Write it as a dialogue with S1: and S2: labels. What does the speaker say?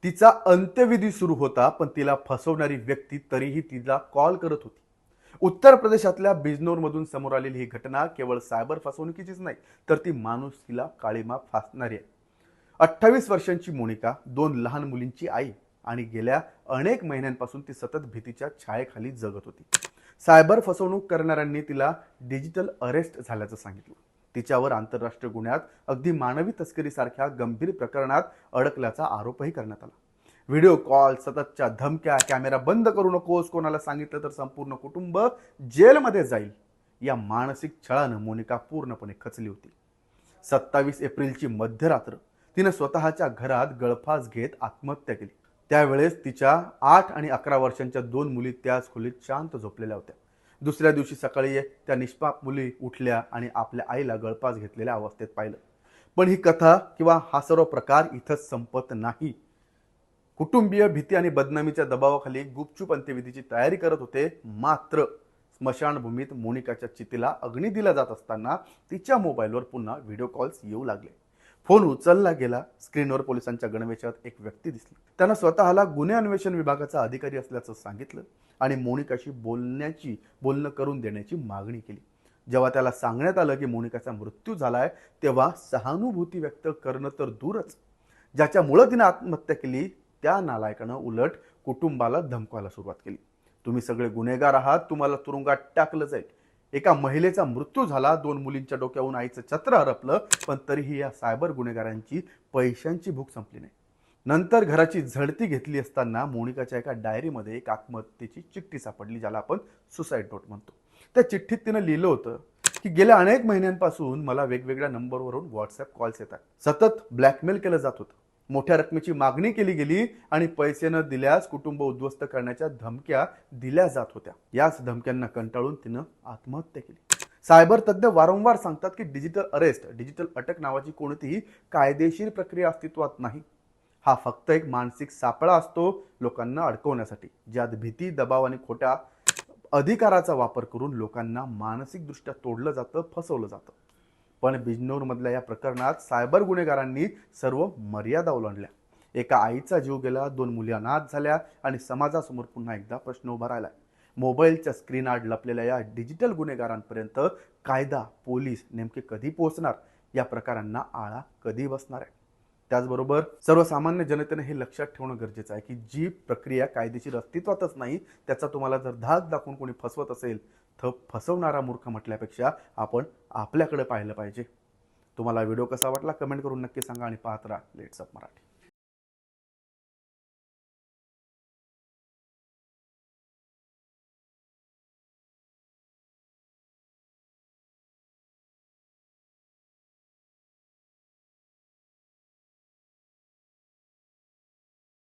S1: तिचा अंत्यविधी सुरू होता, पण तिला फसवणारी व्यक्ती तरीही तिला कॉल करत होती. उत्तर प्रदेशातल्या बिजनोरमधून समोर आलेली ही घटना केवळ सायबर फसवणुकीचीच नाही, तर ती माणुसकीला काळीमा फासणारी आहे. 28 वर्षांची मोनिका, 2 लहान मुलींची आई आणि गेल्या अनेक महिन्यांपासून ती सतत भीतीच्या छायेखाली जगत होती. सायबर फसवणूक करणाऱ्यांनी तिला डिजिटल अरेस्ट झाल्याचं सांगितलं. तिच्यावर आंतरराष्ट्रीय गुन्ह्यात अगदी मानवी तस्करीसारख्या गंभीर प्रकरणात अडकल्याचा आरोपही करण्यात आला. व्हिडिओ कॉल, सततच्या धमक्या, कॅमेरा बंद करू नकोस, कोणाला सांगितलं तर संपूर्ण कुटुंब जेलमध्ये जाईल, या मानसिक छळानं मोनिका पूर्णपणे खचली होती. 27 एप्रिलची मध्यरात्र तिनं स्वतःच्या घरात गळफास घेत आत्महत्या केली. त्यावेळेस तिच्या 8 आणि 11 वर्षांच्या 2 मुली त्याच खोलीत शांत झोपलेल्या होत्या. दुसऱ्या दिवशी सकाळी त्या निष्पाप मुली उठल्या आणि आपल्या आईला गळफास घेतलेल्या अवस्थेत पाहिलं. पण ही कथा किंवा हा सर्व प्रकार इथंच संपत नाही. कुटुंबीय भीती आणि बदनामीच्या दबावाखाली गुपचूप अंत्यविधीची तयारी करत होते. मात्र स्मशानभूमीत मोनिकाच्या चितेला अग्नी दिला जात असताना तिच्या मोबाईलवर पुन्हा व्हिडिओ कॉल्स येऊ लागले. फोन उचलला गेला. स्क्रीनवर पोलिसांच्या गणवेशात एक व्यक्ती दिसली. त्यानं स्वतःला गुन्हे अन्वेषण विभागाचा अधिकारी असल्याचं सांगितलं आणि मोनिकाशी बोलणं करून देण्याची मागणी केली. जेव्हा त्याला सांगण्यात आलं की मोनिकाचा मृत्यू झालाय, तेव्हा सहानुभूती व्यक्त करणं तर दूरच, ज्याच्यामुळे तिने आत्महत्या केली त्या नालायकानं उलट कुटुंबाला धमकावायला सुरुवात केली. तुम्ही सगळे गुन्हेगार आहात, तुम्हाला तुरुंगात टाकलं जाईल. एका महिलेचा मृत्यू झाला, 2 मुलींच्या डोक्यावरून आईचं छत्र हरपलं, पण तरीही या सायबर गुन्हेगारांची पैशांची भूक संपली नाही. नंतर घराची झडती घेतली असताना मोनिकाच्या एका डायरीमध्ये एक आत्महत्येची चिठ्ठी सापडली, ज्याला आपण सुसाईड नोट म्हणतो. त्या चिठ्ठीत तिनं लिहिलं होतं की गेल्या अनेक महिन्यांपासून मला वेगवेगळ्या नंबरवरून व्हॉट्सअप कॉल्स येतात. सतत ब्लॅकमेल केलं जात होतं. मोठ्या रकमेची मागणी केली गेली आणि पैसे न दिल्यास कुटुंब उद्ध्वस्त करण्याच्या धमक्या दिल्या जात होत्या. याच धमक्यांना कंटाळून तिनं आत्महत्या केली. सायबर तज्ञ वारंवार सांगतात की डिजिटल अरेस्ट, डिजिटल अटक नावाची कोणतीही कायदेशीर प्रक्रिया अस्तित्वात नाही. हा फक्त एक मानसिक सापळा असतो लोकांना अडकवण्यासाठी, ज्यात भीती, दबाव आणि खोट्या अधिकाराचा वापर करून लोकांना मानसिकदृष्ट्या तोडलं जातं, फसवलं जातं. पण बिजनोरमधल्या या प्रकरणात सायबर गुन्हेगारांनी सर्व मर्यादा ओलांडल्या. एका आईचा जीव गेला, 2 मुली अनाथ झाल्या आणि समाजासमोर पुन्हा एकदा प्रश्न उभा राहिला. मोबाईलच्या स्क्रीन आड लपलेल्या या डिजिटल गुन्हेगारांपर्यंत कायदा, पोलीस नेमके कधी पोहोचणार, या प्रकारांना आळा कधी बसणार आहे? त्याचबरोबर सर्वसामान्य जनतेने हे लक्षात ठेवणं गरजेचं आहे की जी प्रक्रिया कायदेशीर अस्तित्वातच नाही, त्याचा तुम्हाला जर धाक दाखवून कोणी फसवत असेल तर फसवणारा मूर्ख म्हटल्यापेक्षा आपण आपल्याकडे पाहिलं पाहिजे. तुम्हाला व्हिडिओ कसा वाटला कमेंट करून नक्की सांगा आणि पाहत राहा लेट्स अप मराठी.